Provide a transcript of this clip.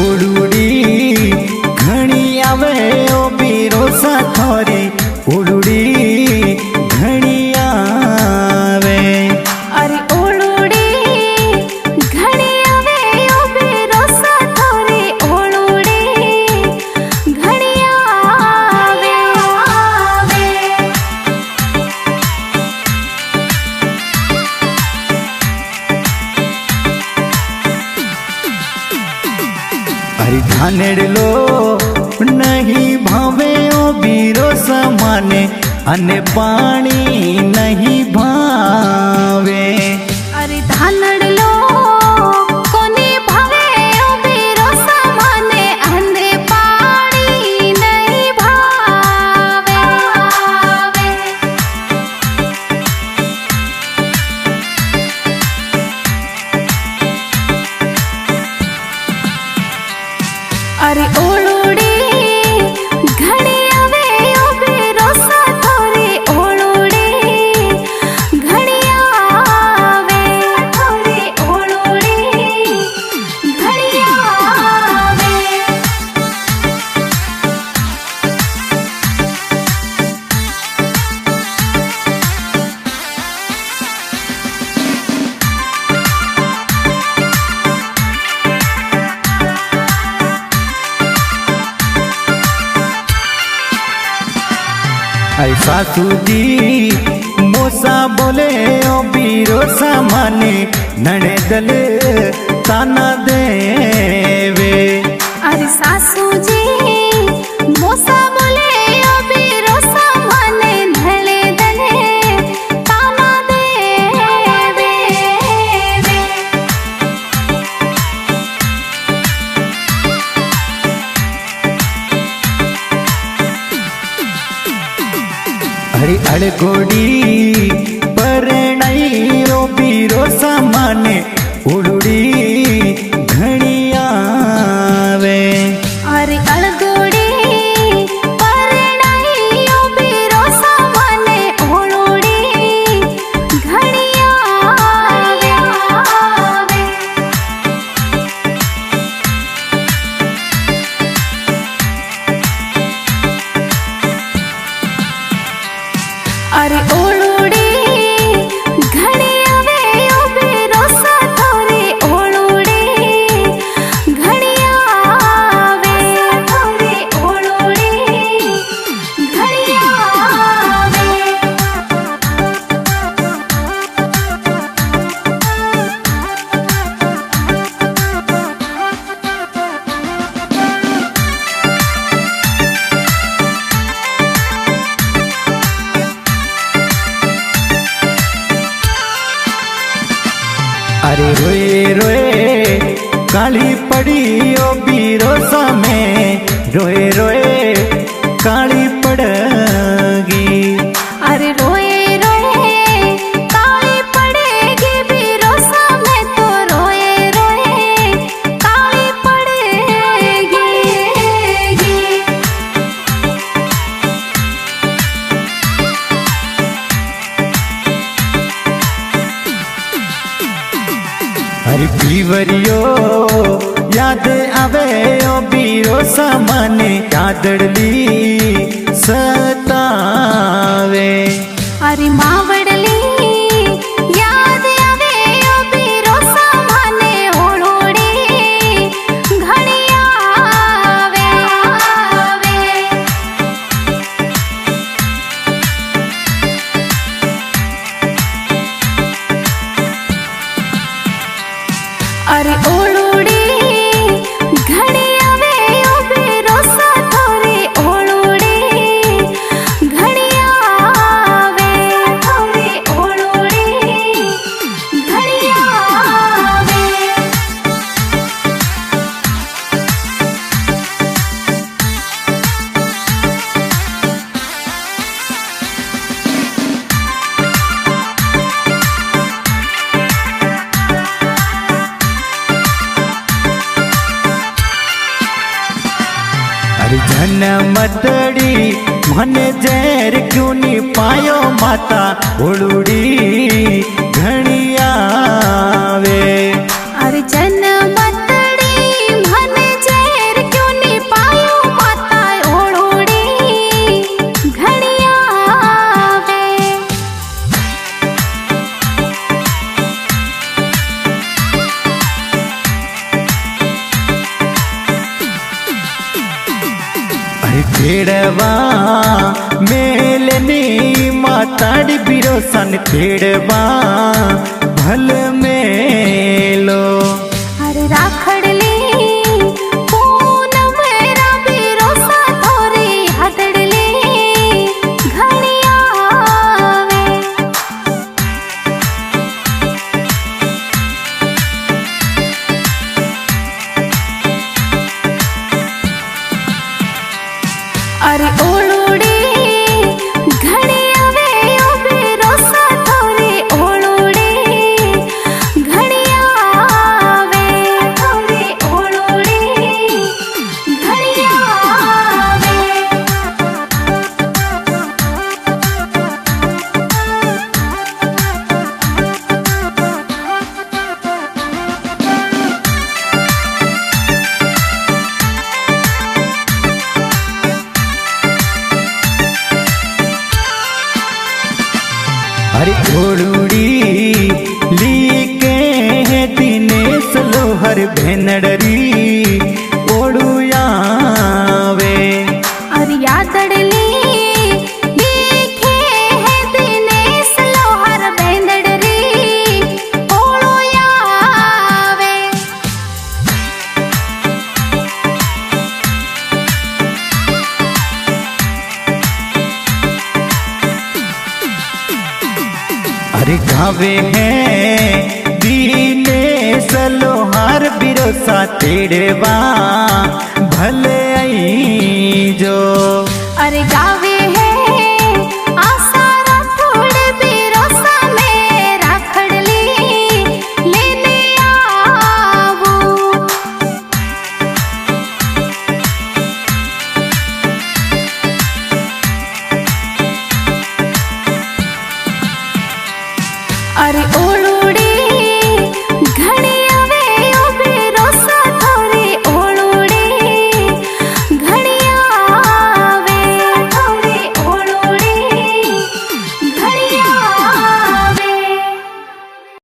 उड़ूड़ी घणी आवे ओ बीरो साथोरी उड़ूड़ी घणी आवे। अरे उड़ूड़ी घणी आवे ओ बीरो साथोरी उड़ूड़ी घणी आवे। अरे धानेड़लो नहीं भावे ओ बीरो समाने अने पानी नहीं भावे। अरे धानड़लो कोनी भावे ओ बीरो समाने अने पानी नहीं भावे। अरे उड़ूड़ी घणी आवे ओ बीरो साथोरी उड़ूड़ी घणी आवे। थोरी उड़ूड़ी घणी आवे। ऐसा सूजी मोसा बोले ओ बीरो सामाने नने दल ताना देवे। अरे सासू जी मोसा बोले ओ बीरो सामाने ढले दले ताना देवे। अरे अड़गोड़ी परणाई ओ बीरो सामाने उड़ूड़ी घणी आवे। अरे अड़गोड़ी परणाई ओ बीरो सामाने उड़ूड़ी घणी आवे। अरे उड़ूड़ी घणी आवे ओ बीरो साथोरी उड़ूड़ी घणी आवे। थोरी उड़ूड़ी घणी आवे। अरे रोए रोए काली पड़ी ओ बीरो सामे रोए रोए काली पड़गी। अरे रोए रोए काली पड़ेगी बीरो सामे तो रोए रोए काली पड़ेगी। अरे पीवरियो याद आवे ओ बीरो सामाने यादड़ली सतावे। अरे मावड़ली याद आवे ओ बीरो सामाने उड़ूड़ी घणी आवे। अरे उड़ूड़ी घणी आवे ओ बीरो साथोरी उड़ूड़ी घणी आवे। थोरी उड़ूड़ी घणी आवे। अरे जन्मतड़ी मने जहर क्यों नी पायो माता उड़ूड़ी घणी आवे। अरे जन्मतड़ी मने तेड़वा मेलनी माताड़ी बिरोसन तेड़वा भल मेलो। अरे राखड़ली पूनम रा बिरोसा थोरी हथड़ली घणी आवे। अरे ओलूड़ी घणी आवे ओ बिरोसा थोरी ओलूड़ी घणी आवे। थोरी ओलूड़ी घणी आवे। अरे ओड़ूड़ी लीके दिनेश लोहर भेनड़री ओड़ुयावे। अरे यादड़ली देखे है दिनेश लोहर बेंदड़री ओळोयावे। अरे गावे हैं दिनेश लोहार बिरोसा तेड़वा भले आई जो। अरे गावे है आशा राठौड़ बिरोसा में राखड़ली लेने आवो। अरे ओल